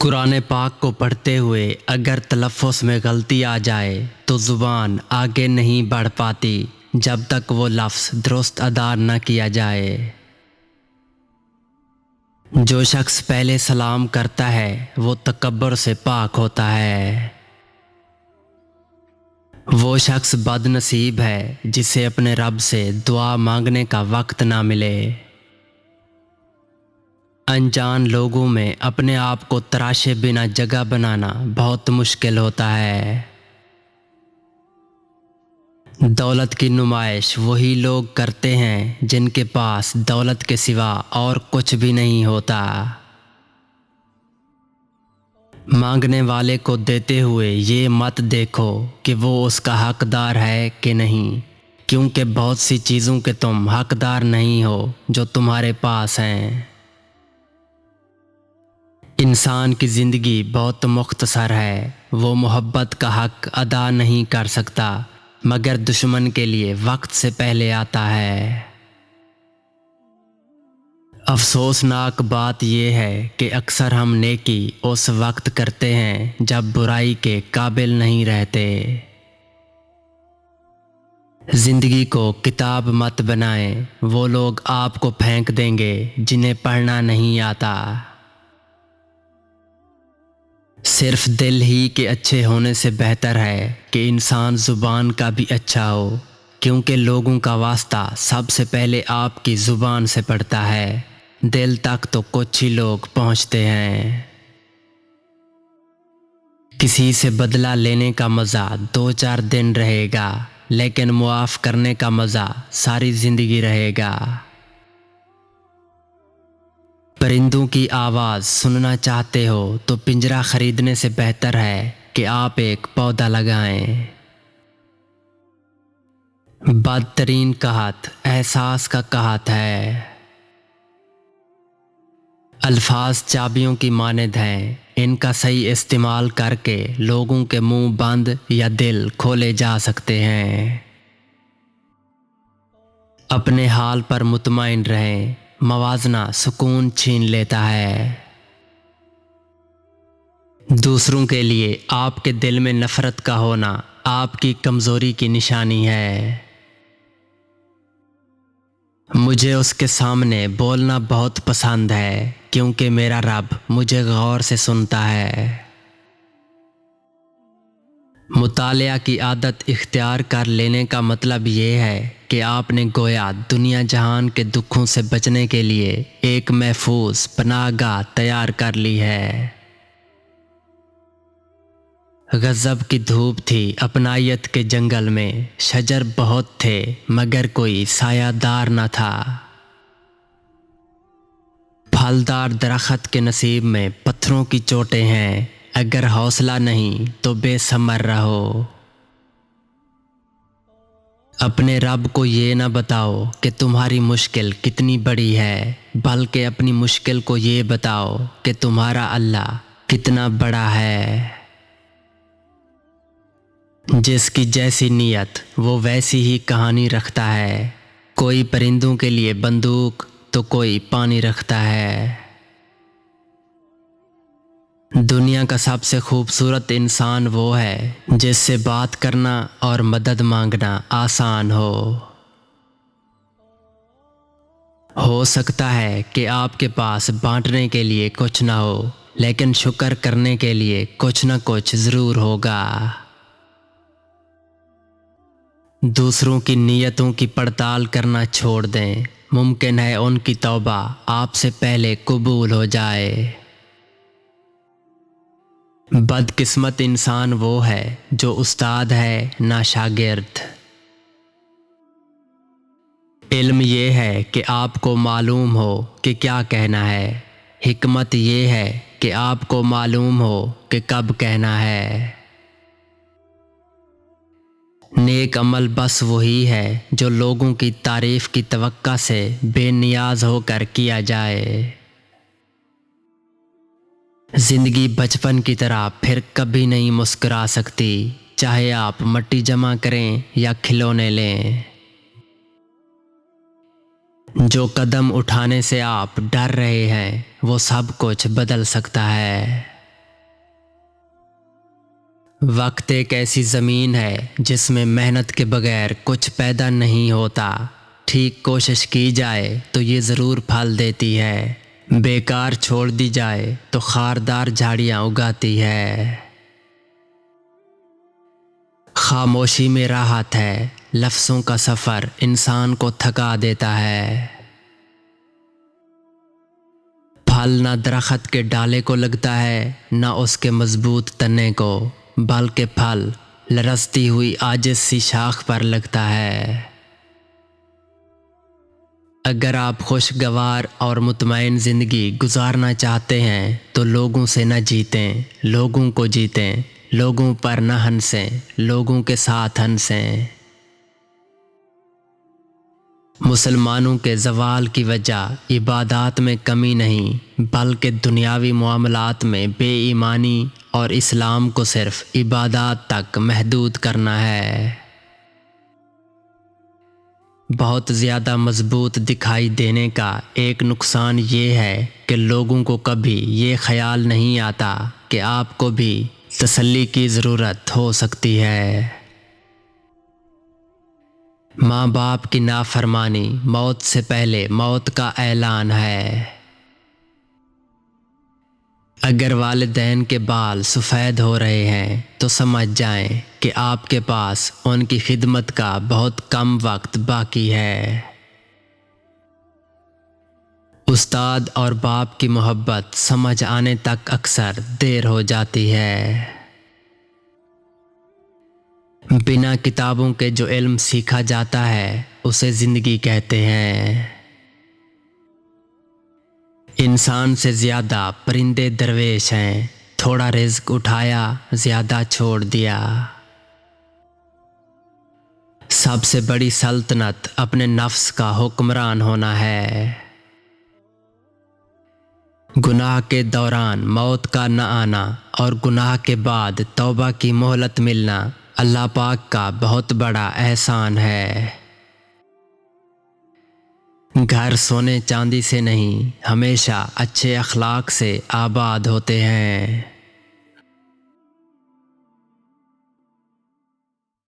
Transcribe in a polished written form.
कुरान पाक को पढ़ते हुए अगर तलफ़्फ़ुज़ में गलती आ जाए तो ज़ुबान आगे नहीं बढ़ पाती जब तक वो लफ्ज़ दुरुस्त अदा न किया जाए। जो शख्स पहले सलाम करता है वो तकब्बुर से पाक होता है। वो शख्स बदनसीब है जिसे अपने रब से दुआ मांगने का वक्त ना मिले। अनजान लोगों में अपने आप को तराशे बिना जगह बनाना बहुत मुश्किल होता है। दौलत की नुमाइश वही लोग करते हैं जिनके पास दौलत के सिवा और कुछ भी नहीं होता। मांगने वाले को देते हुए ये मत देखो कि वो उसका हकदार है कि नहीं, क्योंकि बहुत सी चीज़ों के तुम हकदार नहीं हो जो तुम्हारे पास हैं। इंसान की ज़िंदगी बहुत मुख्तसर है। वो मोहब्बत का हक अदा नहीं कर सकता मगर दुश्मन के लिए वक्त से पहले आता है। अफसोसनाक बात यह है कि अक्सर हम नेकी उस वक्त करते हैं जब बुराई के काबिल नहीं रहते। ज़िंदगी को किताब मत बनाएं, वो लोग आपको फेंक देंगे जिन्हें पढ़ना नहीं आता। सिर्फ दिल ही के अच्छे होने से बेहतर है कि इंसान ज़ुबान का भी अच्छा हो, क्योंकि लोगों का वास्ता सबसे पहले आपकी ज़ुबान से पड़ता है। दिल तक तो कुछ ही लोग पहुंचते हैं। किसी से बदला लेने का मज़ा 2-4 दिन रहेगा, लेकिन मुआफ़ करने का मज़ा सारी ज़िंदगी रहेगा। परिंदों की आवाज़ सुनना चाहते हो तो पिंजरा ख़रीदने से बेहतर है कि आप एक पौधा लगाएं। बदतरीन कहत एहसास का कहत है। अल्फाज चाबियों की मानद हैं, इनका सही इस्तेमाल करके लोगों के मुंह बंद या दिल खोले जा सकते हैं। अपने हाल पर मुतमईन रहें, मवाजना सुकून छीन लेता है। दूसरों के लिए आपके दिल में नफ़रत का होना आपकी कमज़ोरी की निशानी है। मुझे उसके सामने बोलना बहुत पसंद है क्योंकि मेरा रब मुझे गौर से सुनता है। मुतालिया की आदत इख्तियार कर लेने का मतलब ये है कि आपने गोया दुनिया जहान के दुखों से बचने के लिए एक महफूज पनाहगाह तैयार कर ली है। गज़ब की धूप थी अपनायत के जंगल में, शजर बहुत थे मगर कोई सायादार न था। फलदार दरख्त के नसीब में पत्थरों की चोटें हैं, अगर हौसला नहीं तो बेसमर रहो। अपने रब को ये ना बताओ कि तुम्हारी मुश्किल कितनी बड़ी है, बल्कि अपनी मुश्किल को ये बताओ कि तुम्हारा अल्लाह कितना बड़ा है। जिसकी जैसी नीयत वो वैसी ही कहानी रखता है। कोई परिंदों के लिए बंदूक तो कोई पानी रखता है। दुनिया का सबसे खूबसूरत इंसान वो है जिससे बात करना और मदद मांगना आसान हो सकता है कि आपके पास बांटने के लिए कुछ ना हो, लेकिन शुक्र करने के लिए कुछ ना कुछ ज़रूर होगा। दूसरों की नीयतों की पड़ताल करना छोड़ दें, मुमकिन है उनकी तौबा आपसे पहले कबूल हो जाए। बदकिस्मत इंसान वो है जो उस्ताद है ना शागिर्द। इल्म ये है कि आपको मालूम हो कि क्या कहना है, हिकमत ये है कि आपको मालूम हो कि कब कहना है। नेक अमल बस वही है जो लोगों की तारीफ़ की तवक्का से बेनियाज होकर किया जाए। ज़िंदगी बचपन की तरह फिर कभी नहीं मुस्कुरा सकती, चाहे आप मट्टी जमा करें या खिलौने लें। जो कदम उठाने से आप डर रहे हैं वो सब कुछ बदल सकता है। वक्त एक ऐसी ज़मीन है जिसमें मेहनत के बगैर कुछ पैदा नहीं होता। ठीक कोशिश की जाए तो ये ज़रूर फल देती है, बेकार छोड़ दी जाए तो खारदार झाड़ियाँ उगाती है। खामोशी में राहत है, लफ्ज़ों का सफ़र इंसान को थका देता है। फल ना दरख्त के डाले को लगता है, ना उसके मजबूत तने को, बल्कि फल लरसती हुई आजिज़ सी शाख पर लगता है। अगर आप खुशगवार और मुतमईन ज़िंदगी गुजारना चाहते हैं तो लोगों से न जीतें, लोगों को जीतें। लोगों पर न हंसें, लोगों के साथ हंसें। मुसलमानों के ज़वाल की वजह इबादत में कमी नहीं, बल्कि दुनियावी मामलात में बेईमानी और इस्लाम को सिर्फ इबादत तक महदूद करना है। बहुत ज़्यादा मजबूत दिखाई देने का एक नुकसान ये है कि लोगों को कभी ये ख्याल नहीं आता कि आपको भी तसल्ली की ज़रूरत हो सकती है। माँ बाप की नाफरमानी मौत से पहले मौत का ऐलान है। अगर वालिदैन के बाल सफ़ेद हो रहे हैं तो समझ जाएं कि आपके पास उनकी खिदमत का बहुत कम वक्त बाकी है। उस्ताद और बाप की मोहब्बत समझ आने तक अक्सर देर हो जाती है। बिना किताबों के जो इल्म सीखा जाता है उसे ज़िंदगी कहते हैं। इंसान से ज़्यादा परिंदे दरवेश हैं, थोड़ा रिज़्क उठाया ज़्यादा छोड़ दिया। सबसे बड़ी सल्तनत अपने नफ्स का हुक्मरान होना है। गुनाह के दौरान मौत का न आना और गुनाह के बाद तौबा की मोहलत मिलना अल्लाह पाक का बहुत बड़ा एहसान है। घर सोने चांदी से नहीं, हमेशा अच्छे अखलाक से आबाद होते हैं।